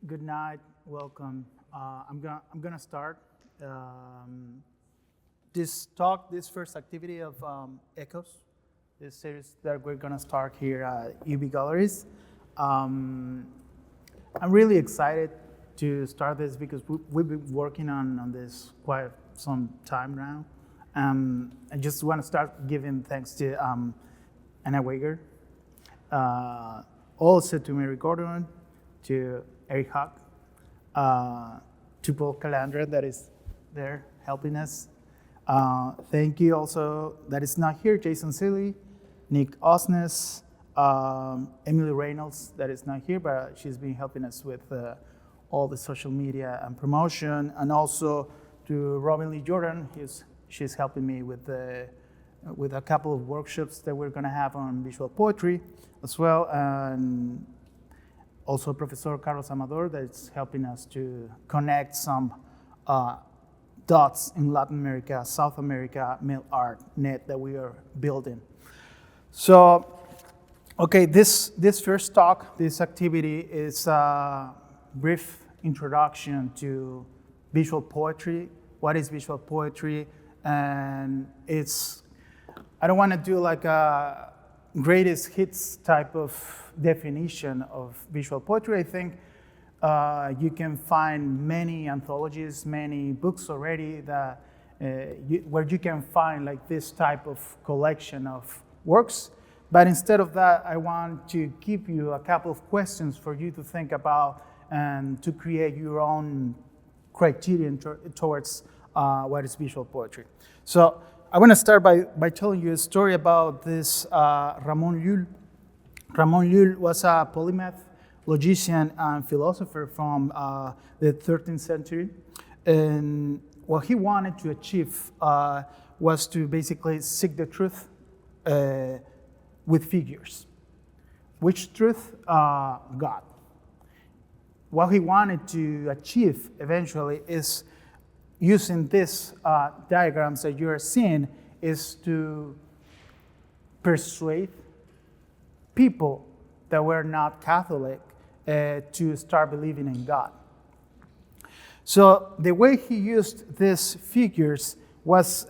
Good night. Welcome. I'm gonna start this talk, this first activity of Echoes, this series that we're gonna start here at UB Galleries. I'm really excited to start this because we've been working on this quite some time now. I just want to start giving thanks to Anna Wager, also to Mary Gordon, to Eric Huck, to Paul Calandra that is there helping us. Thank you also, that is not here, Jason Seeley, Nick Osnes, Emily Reynolds that is not here, but she's been helping us with all the social media and promotion, and also to Robin Lee Jordan, she's helping me with a couple of workshops that we're gonna have on visual poetry as well, and also Professor Carlos Amador that's helping us to connect some dots in Latin America, South America, mail art net that we are building. So, okay, this first talk, this activity is a brief introduction to visual poetry. What is visual poetry? And I don't want to do like a greatest hits type of definition of visual poetry. I think you can find many anthologies, many books already that where you can find like this type of collection of works. But instead of that, I want to give you a couple of questions for you to think about and to create your own criterion towards what is visual poetry. So I want to start by telling you a story about this Ramon Llull. Ramon Llull was a polymath, logician, and philosopher from the 13th century. And what he wanted to achieve was to basically seek the truth with figures. Which truth? God. What he wanted to achieve eventually is using these diagrams that you are seeing is to persuade people that were not Catholic to start believing in God. So the way he used these figures was,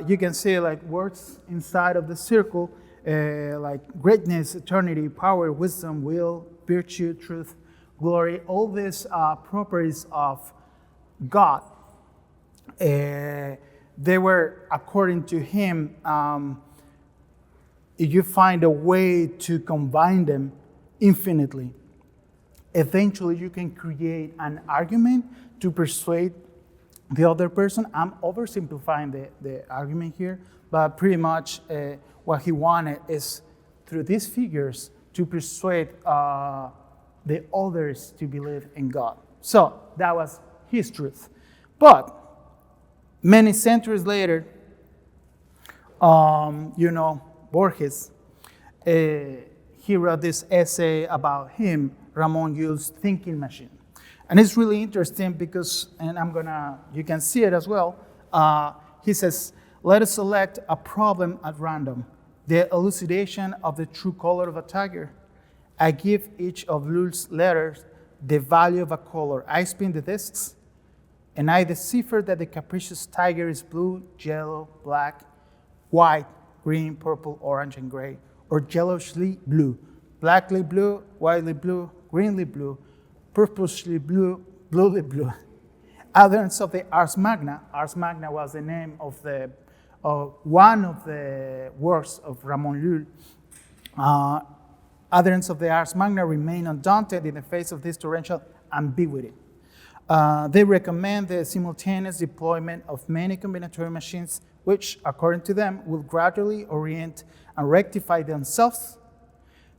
you can see like words inside of the circle, like greatness, eternity, power, wisdom, will, virtue, truth, glory, all these properties of God. They were, according to him, if you find a way to combine them infinitely, eventually you can create an argument to persuade the other person. I'm oversimplifying the argument here, but pretty much what he wanted is, through these figures, to persuade the others to believe in God. So that was his truth. But many centuries later, Borges, he wrote this essay about him, Ramon Llull's thinking machine. And it's really interesting because, and you can see it as well. He says, let us select a problem at random, the elucidation of the true color of a tiger. I give each of Llull's letters the value of a color. I spin the discs, and I decipher that the capricious tiger is blue, yellow, black, white, green, purple, orange, and gray, or yellowishly blue, blackly blue, whitely blue, greenly blue, purplishly blue, bluely blue. Adherents of the Ars Magna. Ars Magna was the name of one of the works of Ramon Llull. Adherents of the Ars Magna remain undaunted in the face of this torrential ambiguity. They recommend the simultaneous deployment of many combinatory machines, which, according to them, will gradually orient and rectify themselves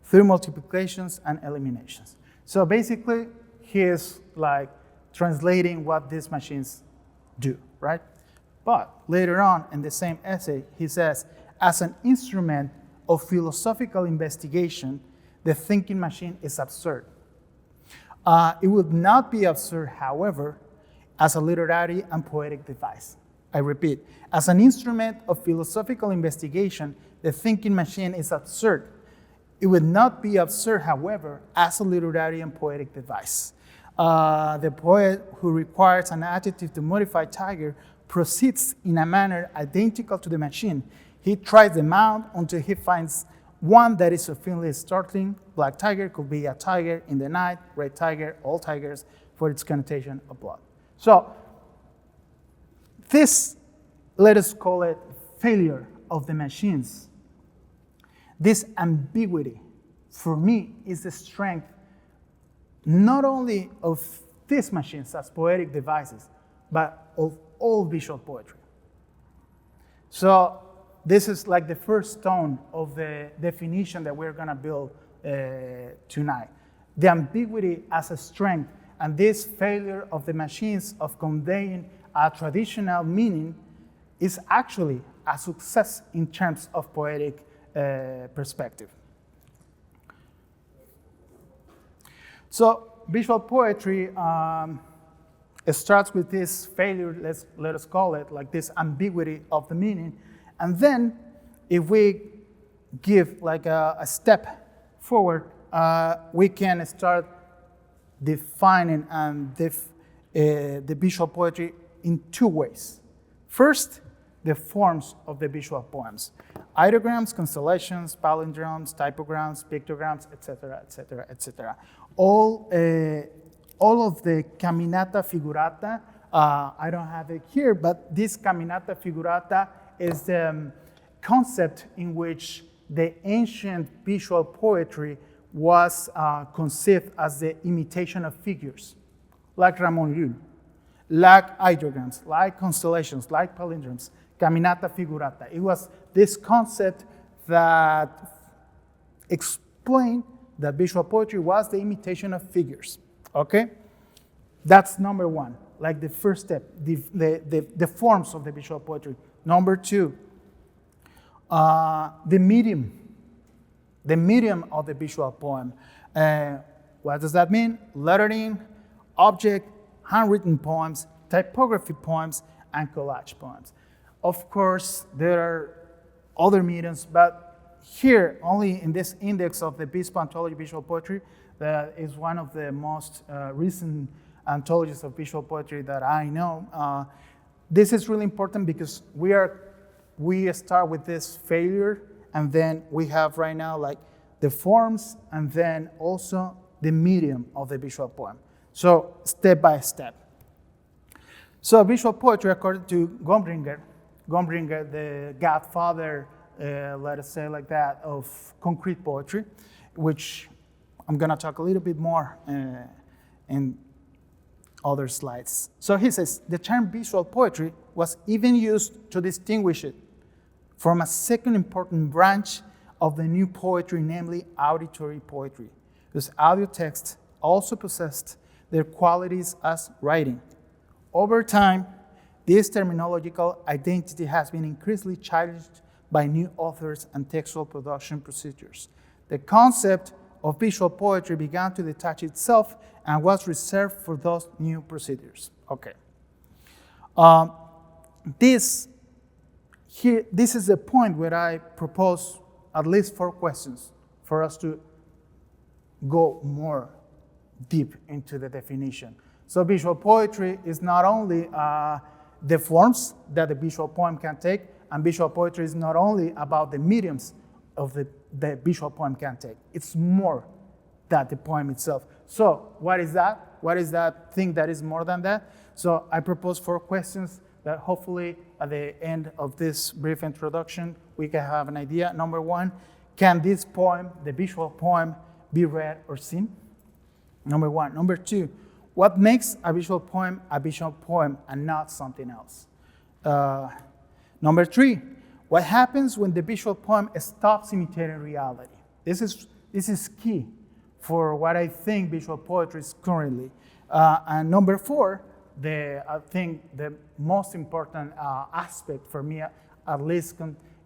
through multiplications and eliminations. So basically, he is like translating what these machines do, right? But later on in the same essay, he says, as an instrument of philosophical investigation, the thinking machine is absurd. It would not be absurd, however, as a literary and poetic device. I repeat, as an instrument of philosophical investigation, the thinking machine is absurd. It would not be absurd, however, as a literary and poetic device. The poet who requires an adjective to modify tiger proceeds in a manner identical to the machine. He tries them out until he finds one that is sufficiently startling. Black tiger could be a tiger in the night, red tiger, all tigers, for its connotation of blood. So this, let us call it failure of the machines. This ambiguity, for me, is the strength not only of these machines as poetic devices, but of all visual poetry. So this is like the first stone of the definition that we're going to build tonight. The ambiguity as a strength, and this failure of the machines of conveying a traditional meaning is actually a success in terms of poetic perspective. So visual poetry starts with this failure, let us call it, like this ambiguity of the meaning. And then if we give like a step forward, we can start defining the visual poetry in two ways. First, the forms of the visual poems. Ideograms, constellations, palindromes, typograms, pictograms, etc., etc., etc. All of the caminata figurata, I don't have it here, but this caminata figurata is the concept in which the ancient visual poetry was conceived as the imitation of figures, like Ramon Llull, like ideograms, like constellations, like palindromes, caminata figurata. It was this concept that explained that visual poetry was the imitation of figures, okay? That's number one, like the first step, the forms of the visual poetry. Number two, the medium of the visual poem. What does that mean? Lettering, object, handwritten poems, typography poems, and collage poems. Of course, there are other mediums, but here, only in this index of the Bispo Anthology Visual Poetry, that is one of the most recent anthologies of visual poetry that I know. This is really important because we start with this failure, and then we have right now like the forms, and then also the medium of the visual poem. So step by step. So visual poetry, according to Gomringer, the godfather, let us say like that, of concrete poetry, which I'm gonna talk a little bit more in other slides. So he says, the term visual poetry was even used to distinguish it from a second important branch of the new poetry, namely auditory poetry, because audio texts also possessed their qualities as writing. Over time, this terminological identity has been increasingly challenged by new authors and textual production procedures. The concept of visual poetry began to detach itself and was reserved for those new procedures. Okay. This is the point where I propose at least 4 questions for us to go more deep into the definition. So visual poetry is not only the forms that the visual poem can take, and visual poetry is not only about the mediums of the visual poem can take. It's more than the poem itself. So what is that? What is that thing that is more than that? So I propose 4 questions that hopefully at the end of this brief introduction, we can have an idea. Number 1, can this poem, the visual poem, be read or seen? Number 1. Number 2, what makes a visual poem and not something else? Number 3, what happens when the visual poem stops imitating reality? This is key for what I think visual poetry is currently. And number 4, I think the most important aspect for me, at least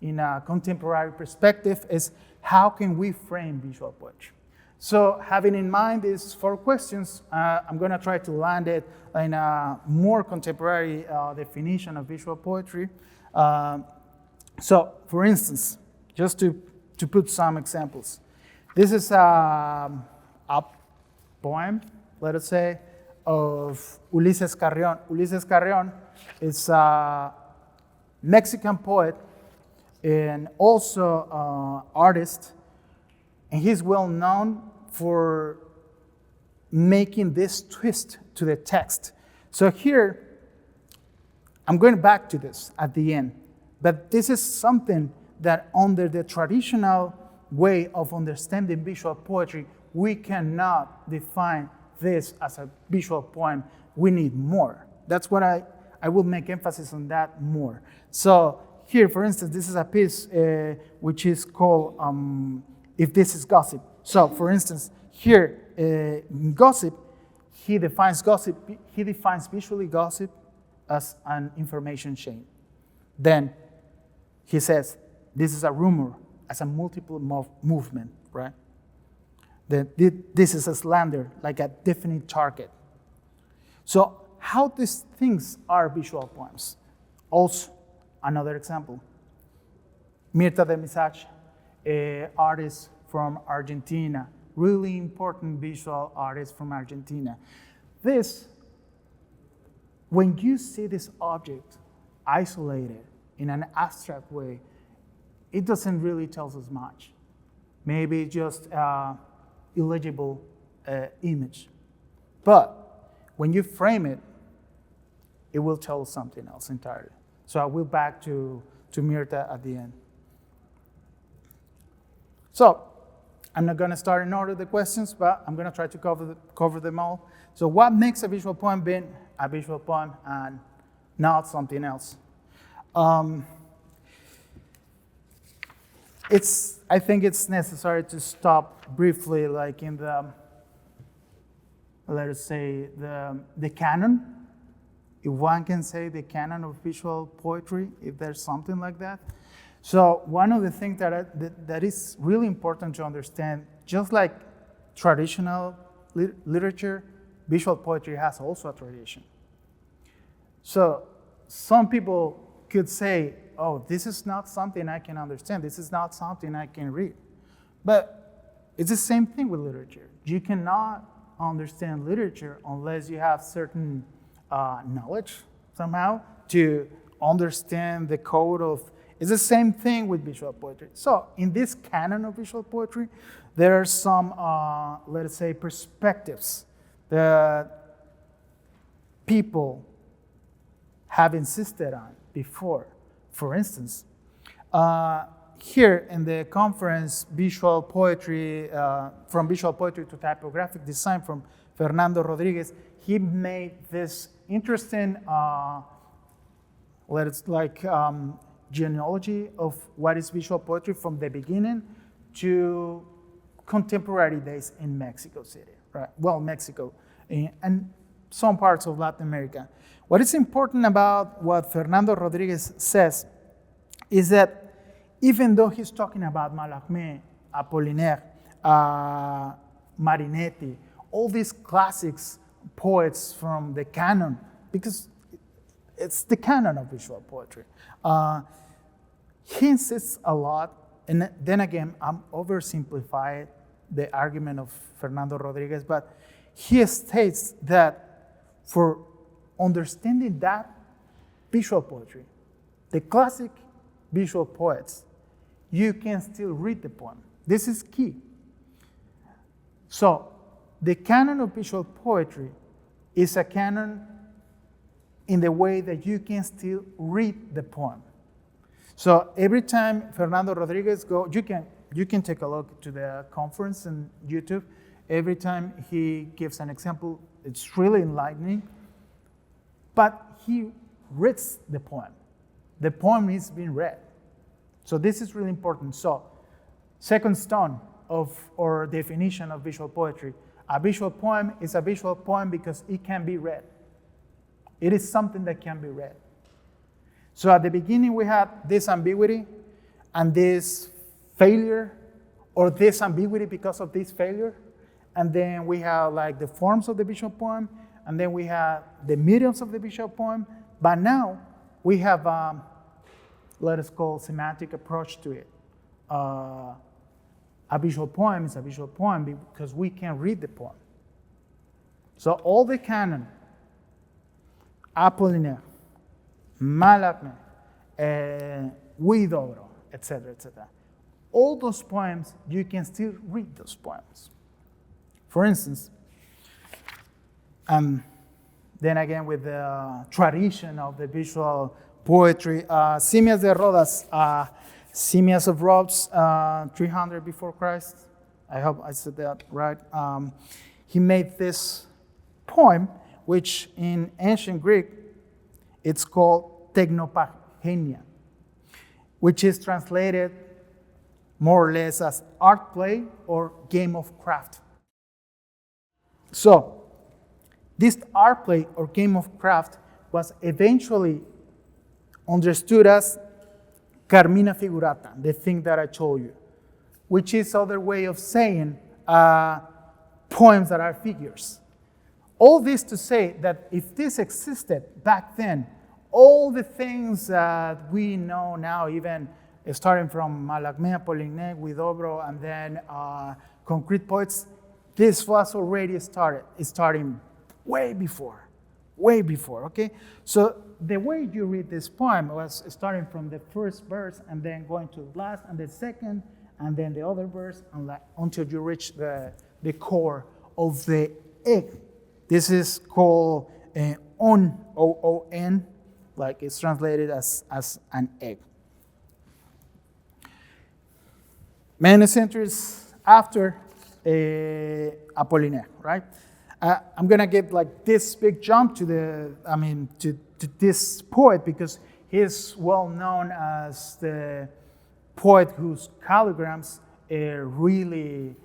in a contemporary perspective, is how can we frame visual poetry? So having in mind these 4 questions, I'm going to try to land it in a more contemporary definition of visual poetry. So, for instance, just to put some examples, this is a poem, let us say, of Ulises Carrión. Ulises Carrión is a Mexican poet and also artist, and he's well known for making this twist to the text. So here, I'm going back to this at the end, but this is something that under the traditional way of understanding visual poetry, we cannot define this as a visual poem. We need more. That's what I will make emphasis on that more. So here, for instance, this is a piece which is called If This Is Gossip. So for instance, here, in gossip, he defines visually gossip as an information chain. Then he says, this is a rumor as a multiple movement, right? This is a slander, like a definite target. So how these things are visual poems? Also, another example. Mirtha Dermisache, an artist from Argentina, really important visual artist from Argentina. This, when you see this object isolated in an abstract way, it doesn't really tell us much. Maybe just illegible image. But when you frame it, it will tell us something else entirely. So I will back to Mirtha at the end. So I'm not going to start in order the questions, but I'm going to try to cover them all. So what makes a visual poem being a visual poem and not something else? I think it's necessary to stop briefly, like in the, let us say, the canon. If one can say the canon of visual poetry, if there's something like that. So one of the things that is really important to understand, just like traditional literature, visual poetry has also a tradition. So some people could say, oh, this is not something I can understand. This is not something I can read. But it's the same thing with literature. You cannot understand literature unless you have certain knowledge somehow to understand the code of. It's the same thing with visual poetry. So in this canon of visual poetry, there are some, let us say, perspectives that people have insisted on before. For instance, here in the conference, Visual Poetry, from Visual Poetry to Typographic Design from Fernando Rodriguez, he made this interesting, genealogy of what is visual poetry from the beginning to contemporary days in Mexico City, right? Well, Mexico and some parts of Latin America. What is important about what Fernando Rodriguez says is that even though he's talking about Mallarmé, Apollinaire, Marinetti, all these classics poets from the canon, because it's the canon of visual poetry, he insists a lot, and then again, I'm oversimplifying the argument of Fernando Rodriguez, but he states that for understanding that visual poetry, the classic visual poets, you can still read the poem. This is key. So the canon of visual poetry is a canon in the way that you can still read the poem. So every time Fernando Rodriguez you can take a look to the conference on YouTube. Every time he gives an example, it's really enlightening. But he reads the poem. The poem is being read. So this is really important. So second stone of our definition of visual poetry, a visual poem is a visual poem because it can be read. It is something that can be read. So at the beginning we had this ambiguity and this failure, or this ambiguity because of this failure. And then we have like the forms of the visual poem, and then we have the mediums of the visual poem. But now we have, let us call semantic approach to it. A visual poem is a visual poem because we can read the poem. So all the canon, Apollinaire, Mallarmé, Huidobro, etc., etc. All those poems, you can still read those poems. For instance, then again with the tradition of the visual poetry, Simmias de Rodas, Simmias of Rhodes, 300 before Christ. I hope I said that right. He made this poem, which in ancient Greek, it's called Technopagenia, which is translated more or less as art play or game of craft. So, this art play or game of craft was eventually understood as Carmina figurata, the thing that I told you, which is other way of saying poems that are figures. All this to say that if this existed back then, all the things that we know now, even starting from Mallarmé, Apollinaire, Huidobro, and then concrete poets, this was already starting way before, okay? So the way you read this poem was starting from the first verse and then going to the last and the second and then the other verse until you reach the core of the egg. This is called O-O-N, like it's translated as an egg. Many centuries after Apollinaire, right? I'm gonna give like this big jump to this poet because he's well known as the poet whose calligrams really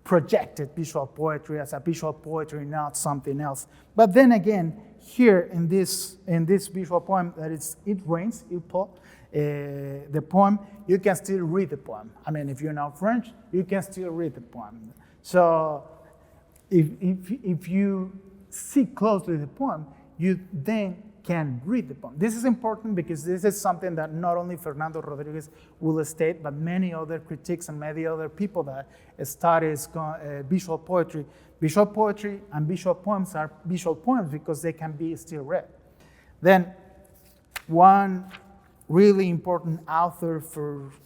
projected visual poetry as a visual poetry, not something else. But then again, here in this visual poem, that is It Rains, the poem, you can still read the poem. I mean, if you know French, you can still read the poem. So if you see closely the poem, you then can read the poem. This is important because this is something that not only Fernando Rodriguez will state, but many other critics and many other people that study visual poetry. Visual poetry and visual poems are visual poems because they can be still read. Then one really important author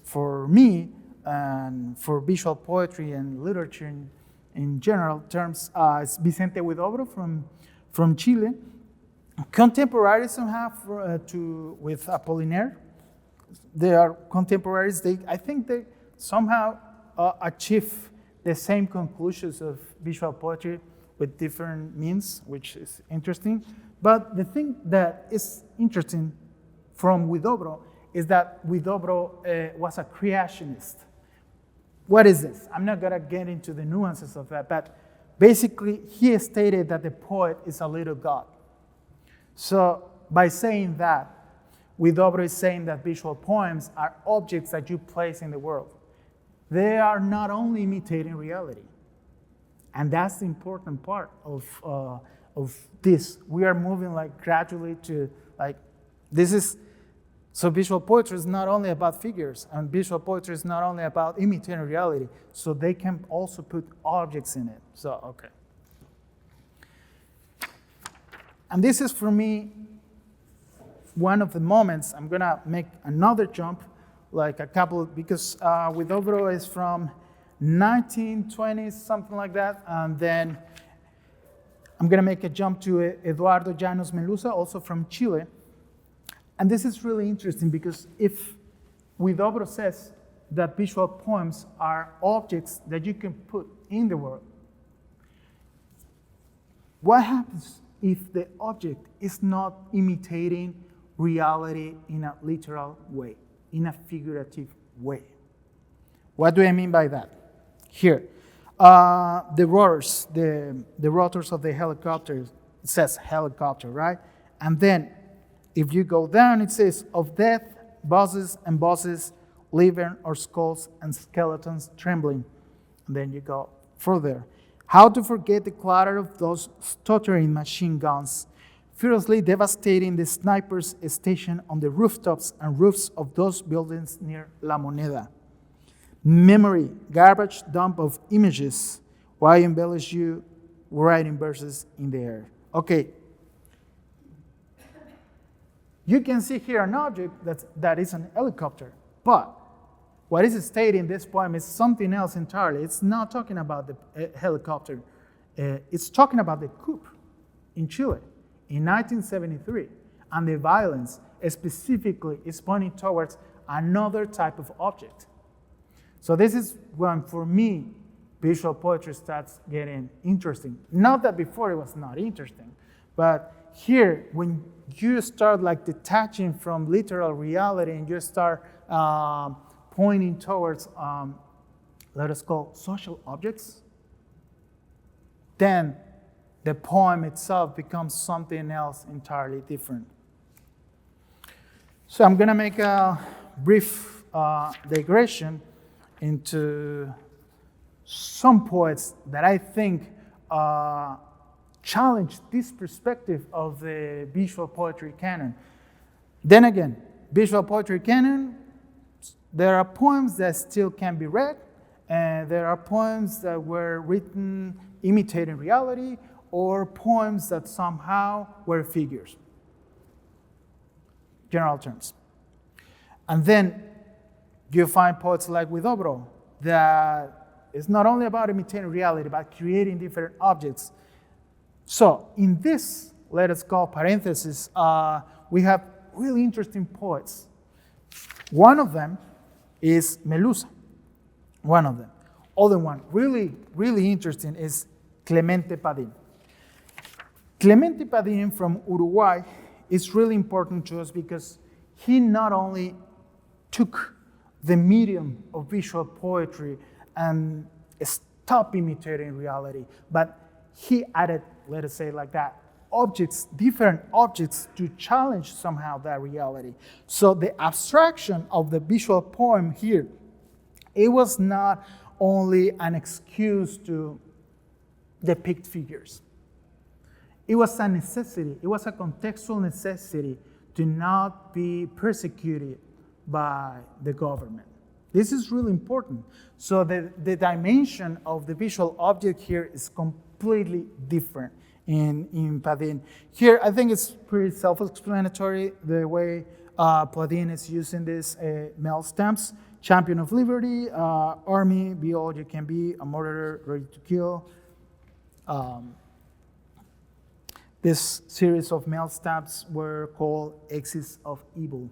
for me and for visual poetry and literature in general terms is Vicente Huidobro from Chile. Contemporaries somehow with Apollinaire. They are contemporaries. I think they somehow achieve the same conclusions of visual poetry with different means, which is interesting. But the thing that is interesting from Huidobro is that Huidobro was a creationist. What is this? I'm not gonna get into the nuances of that, but basically he stated that the poet is a little god. So by saying that, Huidobro is saying that visual poems are objects that you place in the world. They are not only imitating reality. And that's the important part of this. We are moving like gradually to like, this is, so visual poetry is not only about figures, and visual poetry is not only about imitating reality, so they can also put objects in it. So, okay. And this is for me one of the moments. I'm gonna make another jump, like a couple, because Huidobro is from 1920s, something like that, and then I'm gonna make a jump to Eduardo Llanos Melusa, also from Chile. And this is really interesting because if Huidobro says that visual poems are objects that you can put in the world, what happens if the object is not imitating reality in a literal way, in a figurative way? What do I mean by that? Here, the rotors, the rotors of the helicopter, it says helicopter, right? And then if you go down, it says of death, bosses and bosses, liver or skulls and skeletons trembling. And then you go further. How to forget the clatter of those stuttering machine guns, furiously devastating the snipers stationed on the rooftops and roofs of those buildings near La Moneda. Memory, garbage dump of images. Why embellish you writing verses in the air. Okay. You can see here an object that is an helicopter, but what is stated in this poem is something else entirely. It's not talking about the helicopter. It's talking about the coup in Chile in 1973, and the violence specifically is pointing towards another type of object. So this is when, for me, visual poetry starts getting interesting. Not that before it was not interesting, but here, when you start like detaching from literal reality and you start pointing towards, let us call social objects, then the poem itself becomes something else entirely different. So I'm gonna make a brief digression into some poets that I think challenge this perspective of the visual poetry canon. Then again, visual poetry canon, there are poems that still can be read, and there are poems that were written imitating reality, or poems that somehow were figures. General terms. And then you find poets like Huidobro that is not only about imitating reality, but creating different objects. So in this, let us call parenthesis, we have really interesting poets. One of them is Melusa, one of them. Other one, really, really interesting, is Clemente Padín. Clemente Padín from Uruguay is really important to us because he not only took the medium of visual poetry and stopped imitating reality, but he added, let us say like that, objects, different objects to challenge somehow that reality. So the abstraction of the visual poem here, it was not only an excuse to depict figures. It was a necessity, it was a contextual necessity to not be persecuted by the government. This is really important. So the dimension of the visual object here is completely different in Padín. Here, I think it's pretty self-explanatory the way Padín is using these mail stamps. Champion of liberty, army, be all you can be, a murderer ready to kill. This series of mail stamps were called Axis of Evil.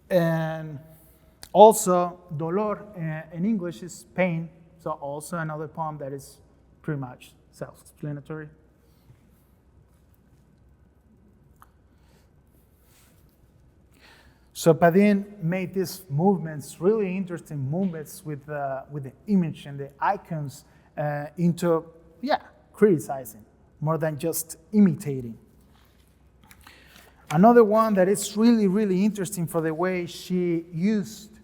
And also, Dolor in English is pain, so also another poem that is pretty much self-explanatory. So Padín made these movements, really interesting movements with the image and the icons into, criticizing more than just imitating. Another one that is really, really interesting for the way she used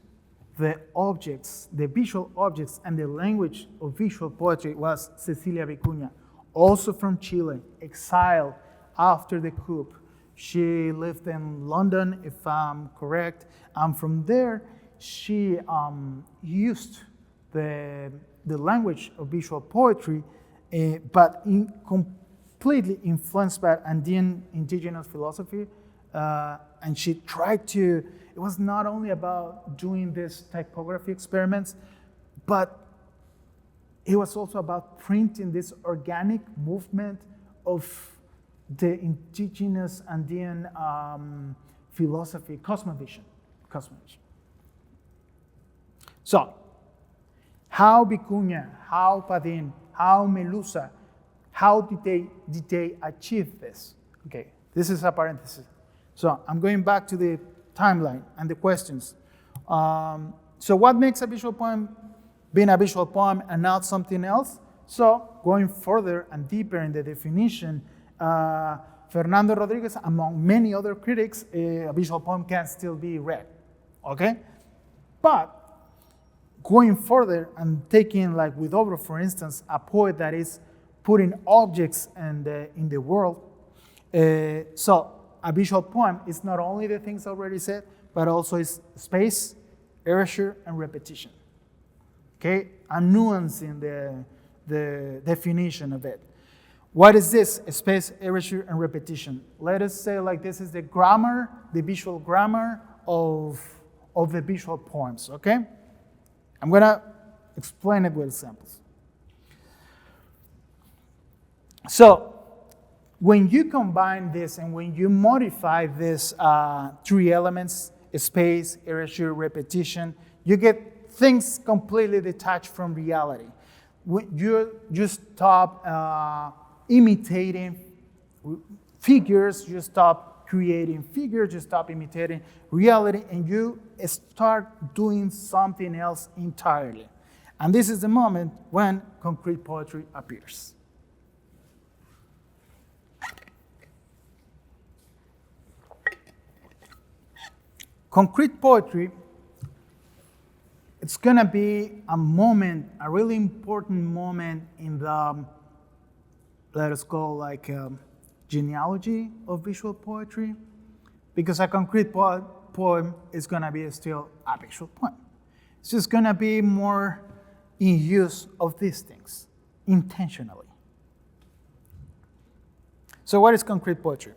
the objects, the visual objects and the language of visual poetry was Cecilia Vicuña, also from Chile, exiled after the coup. She lived in London, if I'm correct, and from there she used the language of visual poetry, but completely influenced by Andean indigenous philosophy, and she tried to, it was not only about doing these typography experiments, but it was also about printing this organic movement of the indigenous Andean philosophy, cosmovision. So, how Vicuña, how Padín, how Melusa, how did they achieve this? Okay, this is a parenthesis. So I'm going back to the timeline and the questions. So what makes a visual poem being a visual poem and not something else? So going further and deeper in the definition, Fernando Rodriguez, among many other critics, a visual poem can still be read, okay? But going further and taking, like with Huidobro, for instance, a poet that is putting objects in the world. So a visual poem is not only the things already said, but also is space, erasure, and repetition. Okay, a nuance in the definition of it. What is this? Space, erasure, and repetition. Let us say like this is the grammar, the visual grammar of the visual poems, okay? I'm gonna explain it with examples. So, when you combine this and when you modify these three elements, space, erasure, repetition, you get things completely detached from reality. You stop imitating figures, you stop creating figures, you stop imitating reality, and you start doing something else entirely. And this is the moment when concrete poetry appears. Concrete poetry, it's gonna be a moment, a really important moment in the, let us call like genealogy of visual poetry, because a concrete poem is gonna be still a visual poem. It's just gonna be more in use of these things, intentionally. So what is concrete poetry?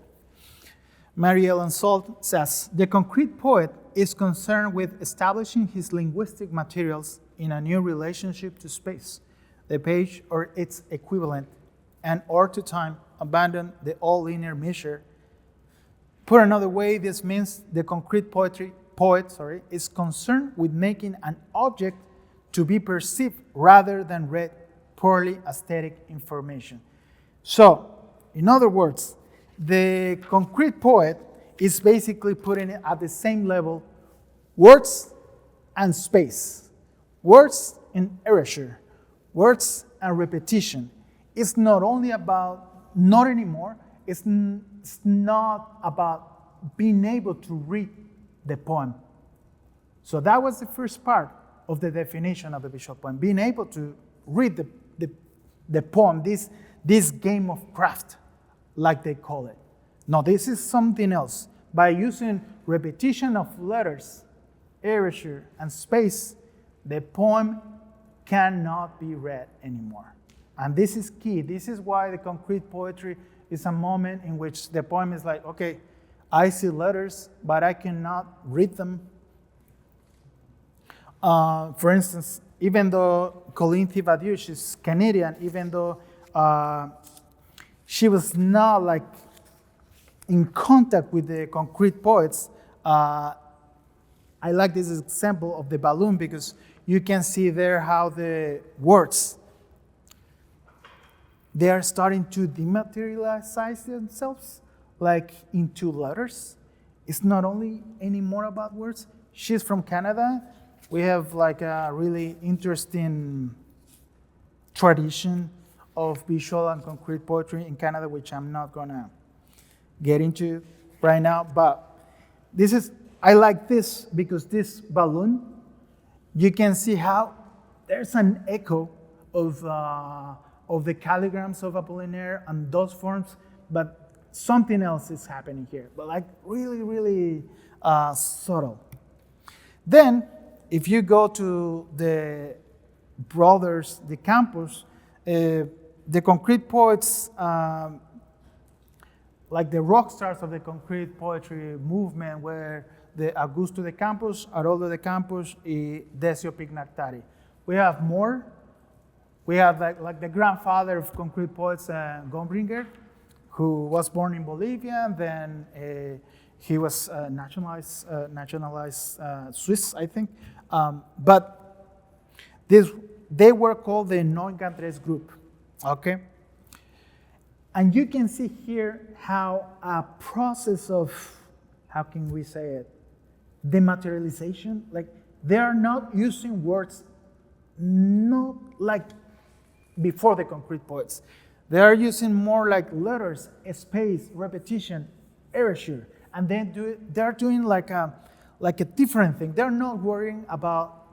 Ellen Solt says, the concrete poet is concerned with establishing his linguistic materials in a new relationship to space, the page or its equivalent, and or to time, abandon the all linear measure. Put another way, this means the concrete poet is concerned with making an object to be perceived rather than read, purely aesthetic information. So, in other words, the concrete poet is basically putting it at the same level, words and space, words and erasure, words and repetition. It's not only about, not anymore, it's not about being able to read the poem. So that was the first part of the definition of the visual poem, being able to read the poem, this game of craft, like they call it. No, this is something else. By using repetition of letters, erasure, and space, the poem cannot be read anymore. And this is key. This is why the concrete poetry is a moment in which the poem is like, okay, I see letters, but I cannot read them. For instance, even though Colleen Thibaudier, she's Canadian, even though she was not like in contact with the concrete poets, I like this example of the balloon because you can see there how the words, they are starting to dematerialize themselves like into letters. It's not only anymore about words. She's from Canada. We have like a really interesting tradition of visual and concrete poetry in Canada, which I'm not gonna get into right now, but I like this because this balloon, you can see how there's an echo of the calligrams of Apollinaire and those forms, but something else is happening here, but like really, really subtle. Then, if you go to the brothers de Campos, the concrete poets, like the rock stars of the concrete poetry movement were the Augusto de Campos, Haroldo de Campos, and Décio Pignatari. We have more. We have like the grandfather of concrete poets, Gomringer, who was born in Bolivia, and then he was nationalized Swiss, I think. But they were called the Noigandres group, okay? And you can see here how a process of, how can we say it, dematerialization, like they are not using words, not like before the concrete poets. They are using more like letters, space, repetition, erasure, and then they're doing like a different thing. They're not worrying about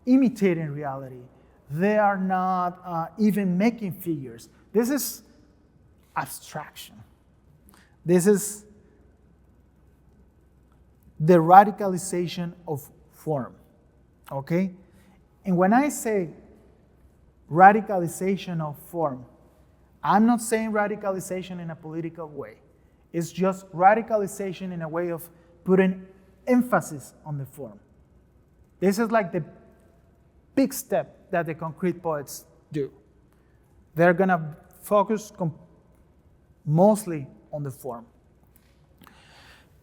imitating reality. They are not even making figures. This is abstraction. This is the radicalization of form, okay? And when I say radicalization of form. I'm not saying radicalization in a political way. It's just radicalization in a way of putting emphasis on the form. This is like the big step that the concrete poets do. They're gonna focus mostly on the form.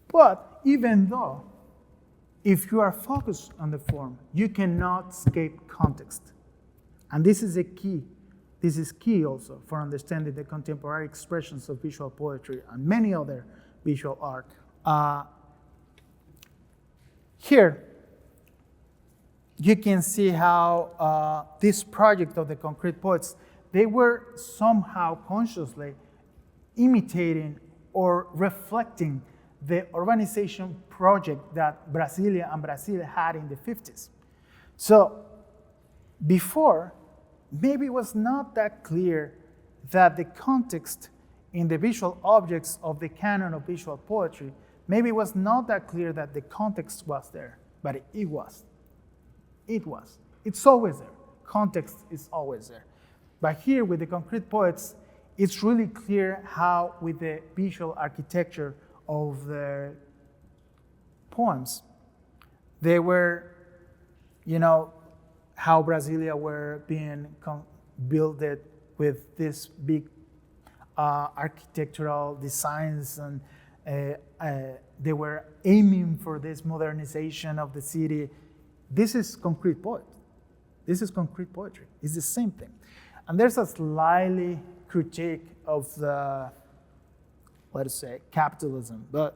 But even though, if you are focused on the form, you cannot escape context. And this is a key. This is key also for understanding the contemporary expressions of visual poetry and many other visual art. Here, you can see how this project of the concrete poets, they were somehow consciously imitating or reflecting the urbanization project that Brasilia and Brazil had in the 50s. So before, maybe it was not that clear that the context in the visual objects of the canon of visual poetry, maybe it was not that clear that the context was there, but it was. It was. It's always there. Context is always there. But here with the concrete poets, it's really clear how with the visual architecture of the poems, they were, how Brasilia were being built with these big architectural designs, and they were aiming for this modernization of the city. This is concrete poetry. This is concrete poetry. It's the same thing. And there's a slightly critique of the, let's say, capitalism, but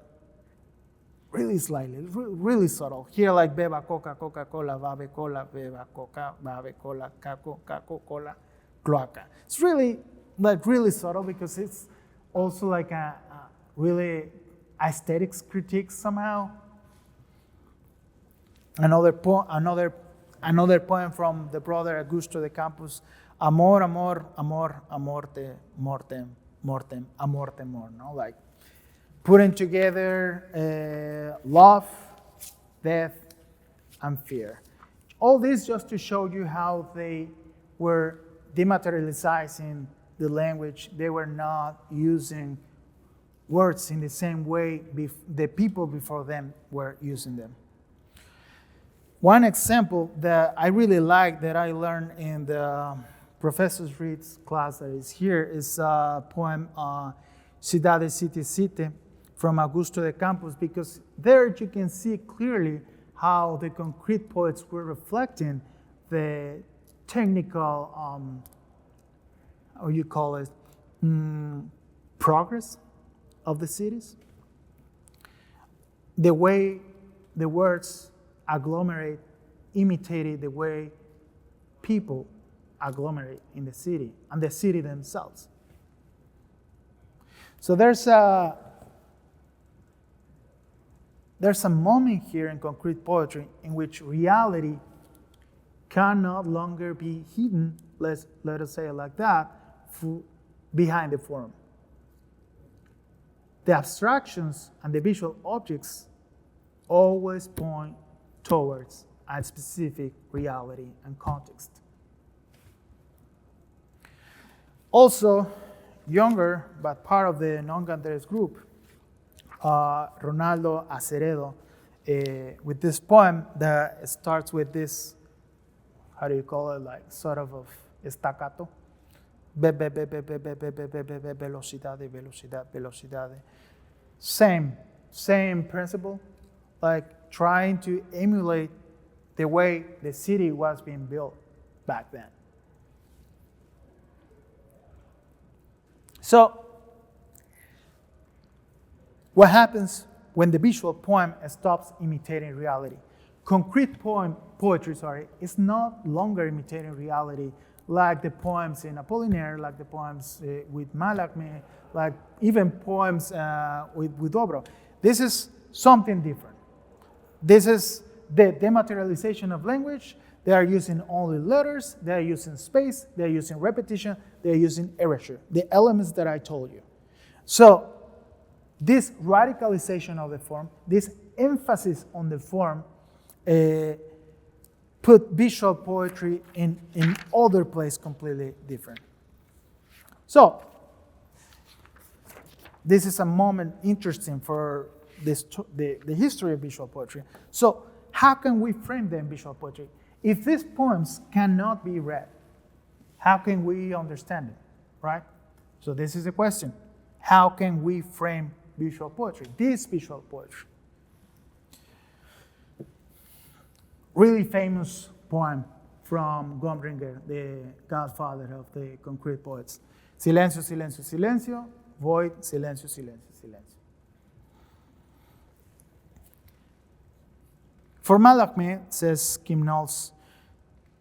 really slightly, really subtle. Here, like beba coca, Coca-Cola, babe cola, beba coca, babe cola, Coca-Cola, cloaca. It's really subtle because it's also like a really aesthetics critique somehow. Another poem from the brother Augusto de Campos, amor, amor, amor, amorte, mortem, mortem, amorte, more, no? Like putting together love, death, and fear. All this just to show you how they were dematerializing the language. They were not using words in the same way the people before them were using them. One example that I really like that I learned in the Professor's Reads class that is here is a poem, Cidade, City, City, from Augusto de Campos, because there you can see clearly how the concrete poets were reflecting the technical, how you call it, progress of the cities. The way the words agglomerate imitated the way people agglomerate in the city and the city themselves. So there's a moment here in concrete poetry in which reality can no longer be hidden, let us say it like that, behind the form. The abstractions and the visual objects always point towards a specific reality and context. Also, younger, but part of the Noigandres group, Ronaldo Aceredo, with this poem that starts with this, how do you call it, like sort of staccato. Velocidade, velocidade, velocidade. Same principle, like trying to emulate the way the city was being built back then. So, what happens when the visual poem stops imitating reality? Concrete poetry is not longer imitating reality like the poems in Apollinaire, like the poems with Mallarmé, like even poems with Dobro. This is something different. This is the dematerialization of language. They are using only letters, they are using space, they are using repetition, they are using erasure, the elements that I told you. So this radicalization of the form, this emphasis on the form, put visual poetry in other place completely different. So, this is a moment interesting for the history of visual poetry. So, how can we frame them visual poetry? If these poems cannot be read, how can we understand it, right? So this is the question. How can we frame visual poetry, this visual poetry? Really famous poem from Gomringer, the godfather of the concrete poets. Silencio, silencio, silencio, void, silencio, silencio, silencio. For Mallarmé, says Kim Knowles,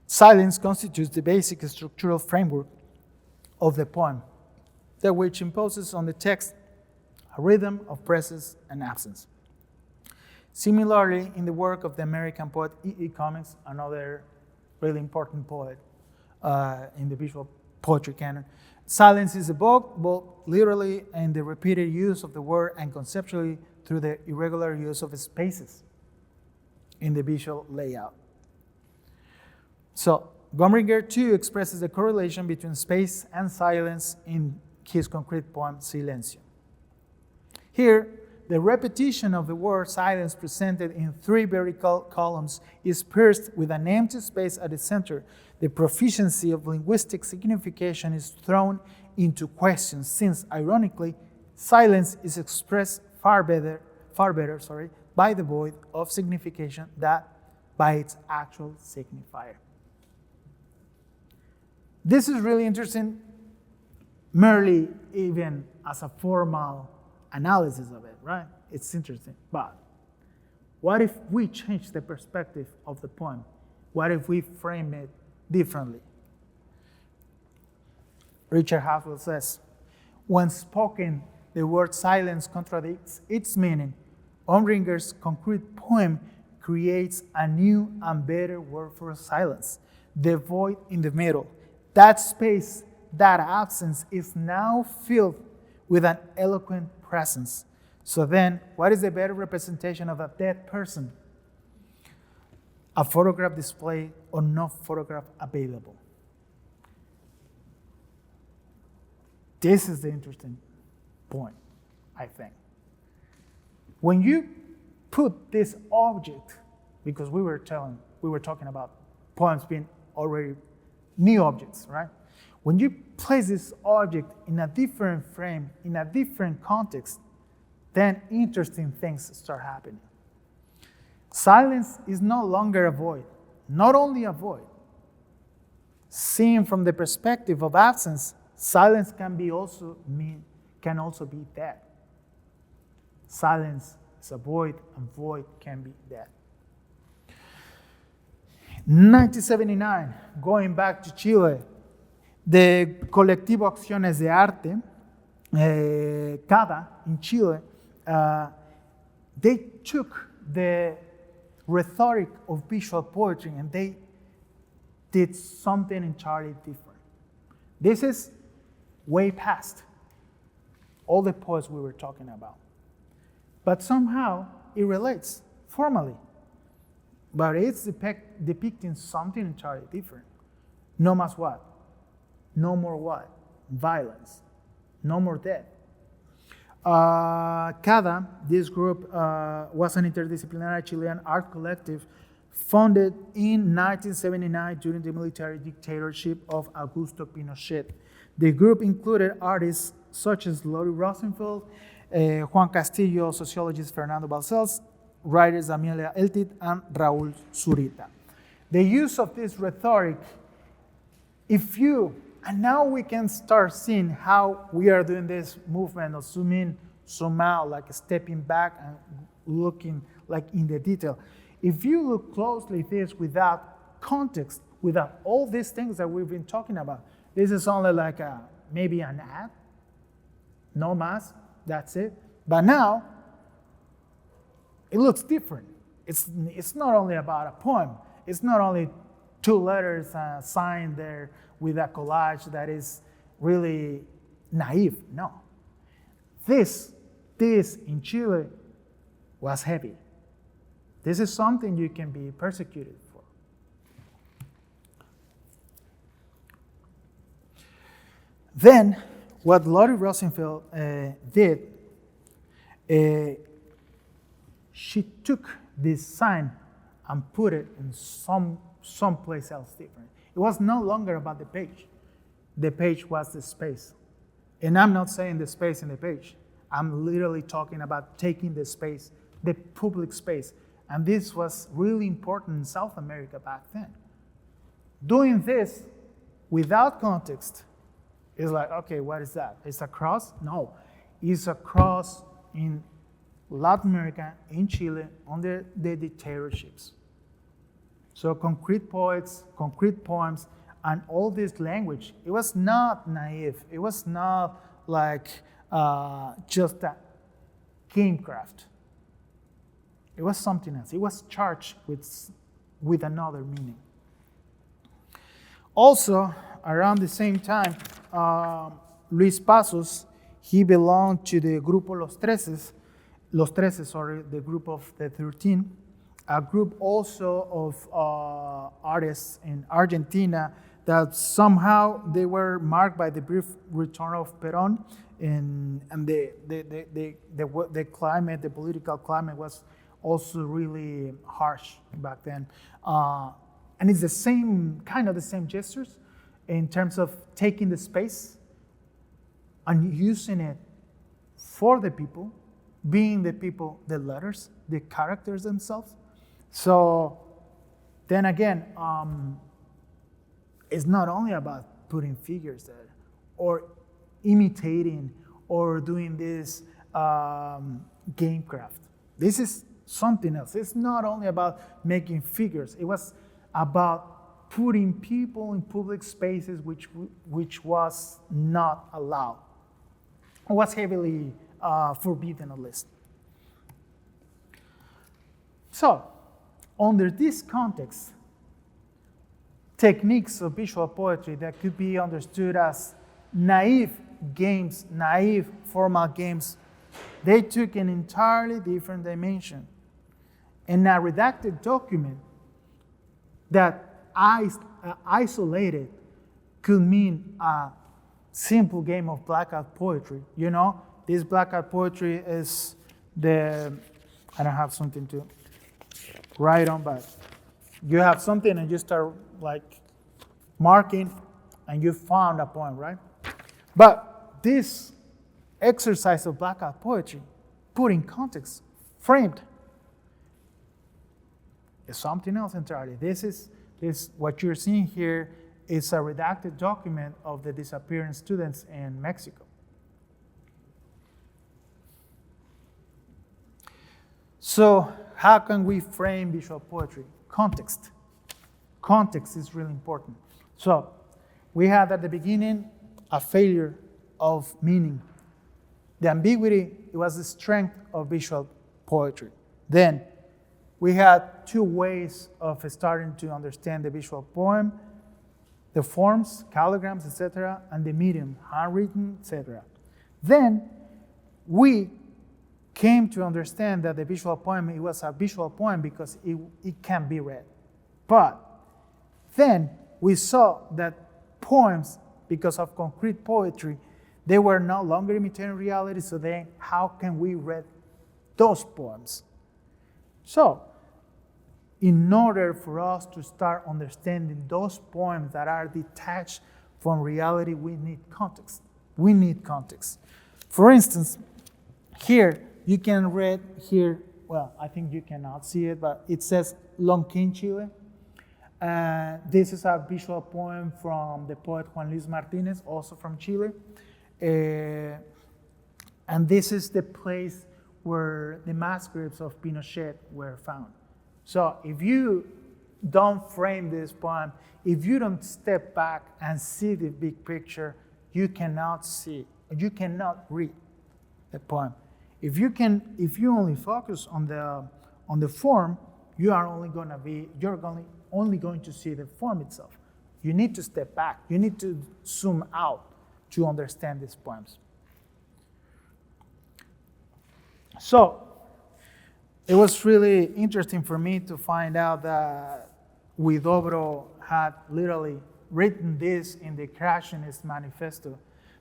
silence constitutes the basic structural framework of the poem, that which imposes on the text a rhythm of presence and absence. Similarly, in the work of the American poet E.E. Cummings, another really important poet in the visual poetry canon, silence is evoked both literally in the repeated use of the word and conceptually through the irregular use of spaces in the visual layout. So, Gomringer too expresses the correlation between space and silence in his concrete poem, Silencio. Here, the repetition of the word silence presented in 3 vertical columns is pierced with an empty space at the center. The proficiency of linguistic signification is thrown into question since, ironically, silence is expressed far better, by the void of signification than by its actual signifier. This is really interesting, merely even as a formal analysis of it, right? It's interesting. But what if we change the perspective of the poem? What if we frame it differently? Richard Haswell says, when spoken, the word silence contradicts its meaning. Gomringer's concrete poem creates a new and better word for silence, the void in the middle. That space, that absence is now filled with an eloquent presence. So then, what is the better representation of a dead person? A photograph display or no photograph available? This is the interesting point, I think. When you put this object, because we were talking about poems being already new objects, right? When you place this object in a different frame, in a different context, then interesting things start happening. Silence is no longer a void, not only a void. Seen from the perspective of absence, silence can also be dead. Silence is a void, and void can be dead. 1979, going back to Chile, the Colectivo Acciones de Arte, CADA, in Chile, they took the rhetoric of visual poetry and they did something entirely different. This is way past all the poets we were talking about. But somehow it relates formally. But it's depicting something entirely different. No más what? No more what? Violence. No more death. CADA, this group was an interdisciplinary Chilean art collective founded in 1979 during the military dictatorship of Augusto Pinochet. The group included artists such as Lori Rosenfeld, Juan Castillo, sociologist Fernando Balcells, writers Amelia Eltit, and Raúl Zurita. The use of this rhetoric, and now we can start seeing how we are doing this movement of zoom in, zoom out, like stepping back and looking like in the detail. If you look closely at this without context, without all these things that we've been talking about, this is only like maybe an ad, no más, that's it. But now, it looks different. It's not only about a poem. It's not only 2 letters signed there with a collage that is really naive. No. This in Chile was heavy. This is something you can be persecuted for. Then, what Lottie Rosenfeld did, she took this sign and put it in someplace else different. It was no longer about the page. The page was the space. And I'm not saying the space in the page. I'm literally talking about taking the space, the public space. And this was really important in South America back then. Doing this without context is like, okay, what is that? It's a cross? No, it's a cross in Latin America, in Chile, under the dictatorships. So concrete poets, concrete poems, and all this language, it was not naive. It was not like just a gamecraft. It was something else. It was charged with another meaning. Also, around the same time, Luis Pasos, he belonged to the Grupo Los Treces, the group of the 13, a group also of artists in Argentina that somehow they were marked by the brief return of Perón, and the climate, the political climate was also really harsh back then. And it's the same, kind of the same gestures in terms of taking the space and using it for the people, being the people, the letters, the characters themselves. So then again, it's not only about putting figures there or imitating or doing this gamecraft. This is something else. It's not only about making figures. It was about putting people in public spaces which was not allowed. It was heavily forbidden at least. So, under this context, techniques of visual poetry that could be understood as naive games, naive formal games, they took an entirely different dimension. And a redacted document that isolated could mean a simple game of blackout poetry. You know, this blackout poetry is I don't have something to write on, but you have something and you start like marking and you found a poem, right? But this exercise of blackout poetry, put in context, framed, is something else entirely. This what you're seeing here is a redacted document of the disappearing students in Mexico. So how can we frame visual poetry? Context. Context is really important. So we had at the beginning a failure of meaning. The ambiguity, it was the strength of visual poetry. Then we had two ways of starting to understand the visual poem: the forms, calligrams, etc., and the medium, handwritten, etc. Then we came to understand that the visual poem, it was a visual poem because it can be read. But then we saw that poems, because of concrete poetry, they were no longer imitating reality, so then how can we read those poems? So, in order for us to start understanding those poems that are detached from reality, we need context. We need context. For instance, here, you can read here, well, I think you cannot see it, but it says Lonquín, Chile. This is a visual poem from the poet Juan Luis Martínez, also from Chile. And this is the place where the manuscripts of Pinochet were found. So if you don't frame this poem, if you don't step back and see the big picture, you cannot read the poem. If you only focus on the form, you're only going to see the form itself. You need to step back. You need to zoom out to understand these poems. So it was really interesting for me to find out that Huidobro had literally written this in the Creationist Manifesto.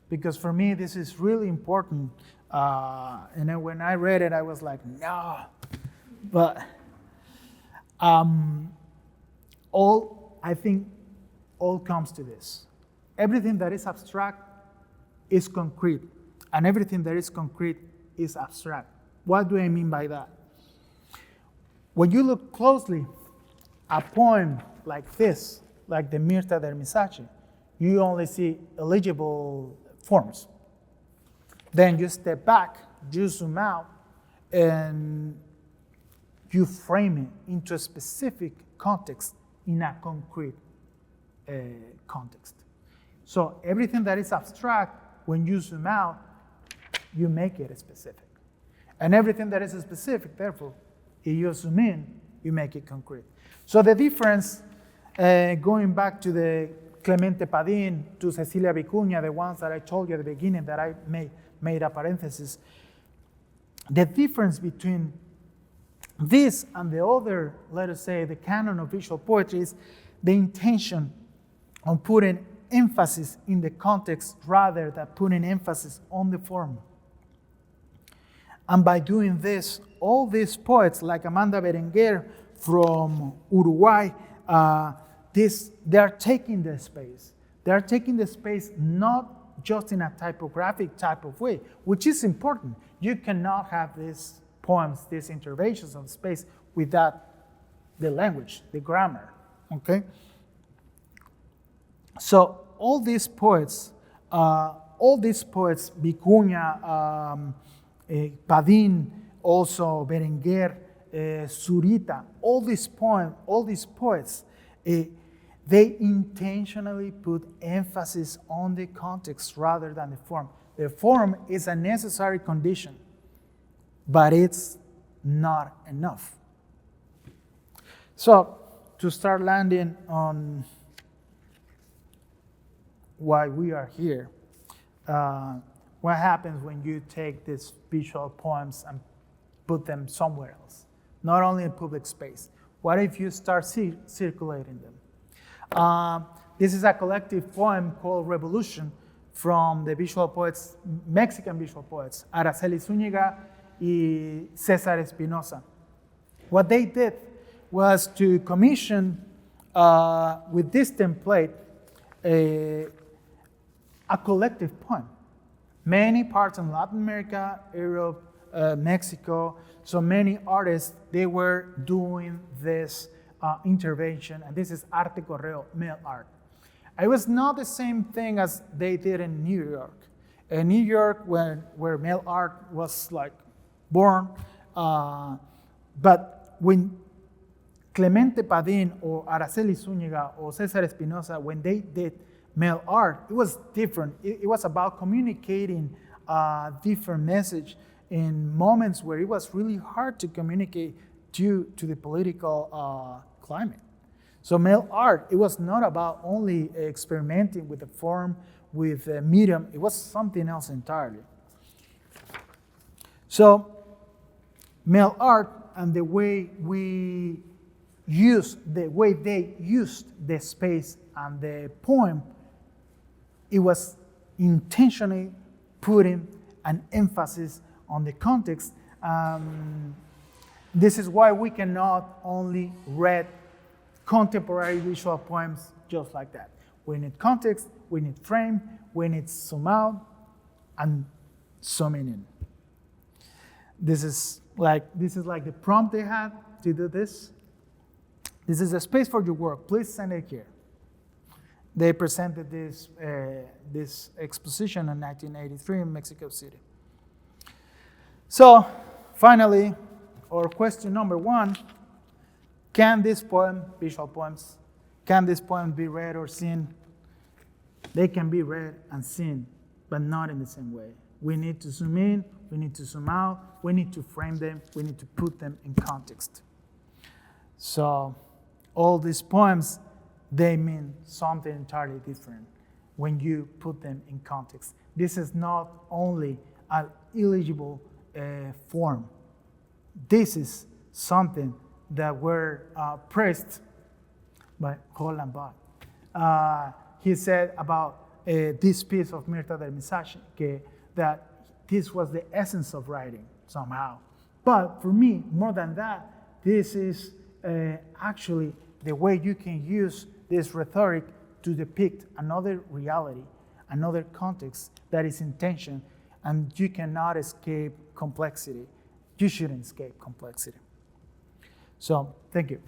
because for me this is really important. And then when I read it, I was like, no. But I think all comes to this. Everything that is abstract is concrete, and everything that is concrete is abstract. What do I mean by that? When you look closely, a poem like this, like the Mirtha Dermisache, you only see illegible forms. Then you step back, you zoom out, and you frame it into a specific context in a concrete context. So everything that is abstract, when you zoom out, you make it specific. And everything that is specific, therefore, if you zoom in, you make it concrete. So the difference, going back to the Clemente Padín, to Cecilia Vicuña, the ones that I told you at the beginning that I made a parenthesis, the difference between this and the other, let us say, the canon of visual poetry is the intention on putting emphasis in the context rather than putting emphasis on the form. And by doing this, all these poets, like Amanda Berenguer from Uruguay, they are taking the space. They are taking the space not just in a typographic type of way, which is important. You cannot have these poems, these interventions of space without the language, the grammar, okay? So all these poets, Vicuña, Padín, also Berenguer, Zurita, all these poets, they intentionally put emphasis on the context rather than the form. The form is a necessary condition, but it's not enough. So, to start landing on why we are here, what happens when you take these visual poems and put them somewhere else, not only in public space? What if you start circulating them? This is a collective poem called Revolution from the visual poets, Mexican visual poets, Araceli Zúñiga y César Espinosa. What they did was to commission with this template a collective poem. Many parts in Latin America, Europe, Mexico, so many artists, they were doing this intervention, and this is arte correo, mail art. It was not the same thing as they did in New York. In New York, where mail art was like born, but when Clemente Padín or Araceli Zúñiga or César Espinosa, when they did mail art, it was different. It was about communicating a different message in moments where it was really hard to communicate due to the political climate. So mail art, it was not about only experimenting with the form, with the medium, it was something else entirely. So mail art and the way they used the space and the poem, it was intentionally putting an emphasis on the context. This is why we cannot only read contemporary visual poems just like that. We need context, we need frame, we need zoom out and zooming in. This is like the prompt they had to do this. This is a space for your work. Please send it here. They presented this exposition in 1983 in Mexico City. So, finally, our question number one, can this poem, visual poems, can this poem be read or seen? They can be read and seen, but not in the same way. We need to zoom in, we need to zoom out, we need to frame them, we need to put them in context. So, all these poems, they mean something entirely different when you put them in context. This is not only an illegible form. This is something that were praised by Roland Barthes. He said about this piece of Mirtha Dermisache, that this was the essence of writing somehow. But for me, more than that, this is actually the way you can use this rhetoric to depict another reality, another context that is in tension, and you cannot escape complexity. You shouldn't escape complexity. So, thank you.